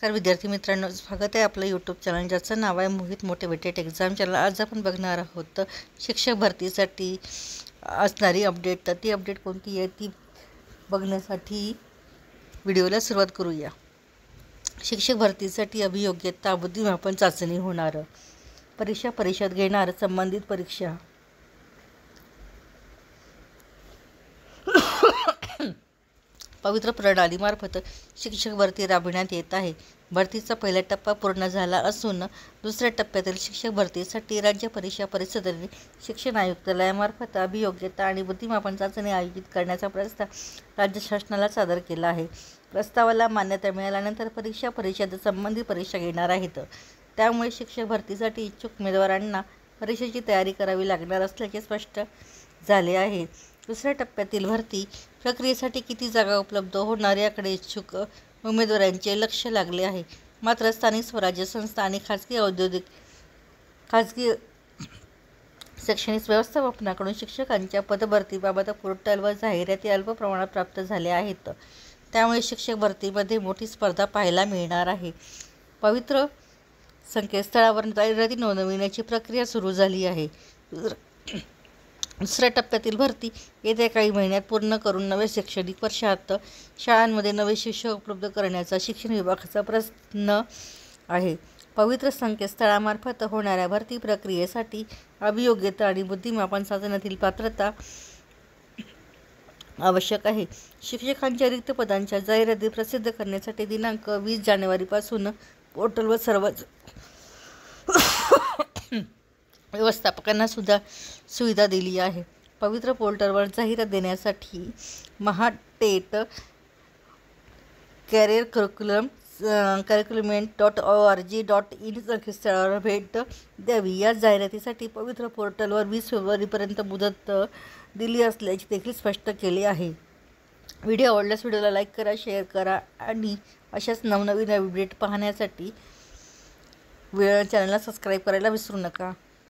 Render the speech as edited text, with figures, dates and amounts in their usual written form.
नमस्कार विद्यार्थी मित्रांनो, स्वागत आहे आपलं यूट्यूब चॅनल ज्याचं नाव आहे मोहित मोटिवेटेड एक्झाम चॅनल। आज आपण बघणार आहोत शिक्षक भरतीसाठी असणारी अपडेट। तर ती अपडेट कोणती आहे ती बघण्यासाठी व्हिडिओला सुरुवात करूया। शिक्षक भरतीसाठी अभियोग्यता बुद्धिमापन चाचणी होणार, परीक्षा परिषद घेणार संबंधित परीक्षा। पवित्र प्रणालीमार्फत शिक्षक भरती राबविण्यात येत आहे। भरतीचा पहिला टप्पा पूर्ण झाला असून दुसऱ्या टप्प्यातील शिक्षक भरतीसाठी राज्य परीक्षा परिषदेने शिक्षण आयुक्तालयामार्फत अभियोग्यता आणि बुद्धिमापन चाचणी आयोजित करण्याचा प्रस्ताव राज्य शासनाला सादर केला आहे। प्रस्तावाला मान्यता मिळाल्यानंतर परीक्षा परिषद संबंधित परीक्षा घेणार आहेत। त्यामुळे शिक्षक भरतीसाठी इच्छुक उमेदवारांना परीक्षेची तयारी करावी लागणार असल्याचे स्पष्ट झाले आहे। दुसऱ्या टप्प्यातील भरती प्रक्रियेसाठी किती जागा उपलब्ध होणार याकडे इच्छुक उमेदवारांचे लक्ष लागले आहे। मात्र स्थानिक स्वराज्य संस्था आणि खाजगी शैक्षणिक व्यवस्थापनाकडून शिक्षकांच्या पदभरतीबाबत पोर्टल व जाहिराती अल्प प्रमाणात प्राप्त झाल्या आहेत। त्यामुळे शिक्षक भरतीमध्ये मोठी स्पर्धा पाहायला मिळणार आहे। पवित्र संकेतस्थळावर जाहिराती नोंदविण्याची प्रक्रिया सुरू झाली आहे। दुसऱ्या टप्प्यातील भरती येत्या काही महिन्यात पूर्ण करून नव्या शैक्षणिक वर्षात शाळांमध्ये नवे शिक्षक उपलब्ध करण्याचा शिक्षण विभागाचा प्रयत्न आहे। पवित्र संकेतस्थळामार्फत होणाऱ्या भरती प्रक्रियेसाठी अभियोग्यता आणि बुद्धिमापन चाचणीतील पात्रता आवश्यक आहे। शिक्षकांच्या रिक्त पदांच्या जाहिराती प्रसिद्ध करण्यासाठी दिनांक 20 जानेवारीपासून पोर्टलवर सर्वच व्यवस्थापकांना सुद्धा सुविधा दिली आहे। पवित्र पोर्टलवर जाहिरात देण्यासाठी महाटेट कॅरियर curriculum.org.in संकेतस्थळावर भेट द्यावी। या जाहिरातीसाठी पवित्र पोर्टलवर 20 फेब्रुवारीपर्यंत मुदत दिली असल्याचे देखील स्पष्ट केले आहे। व्हिडिओ आवडल्यास व्हिडिओला लाईक करा, शेअर करा आणि अशाच नवनवीन अपडेट पाहण्यासाठी चॅनलला सबस्क्राईब करायला विसरू नका।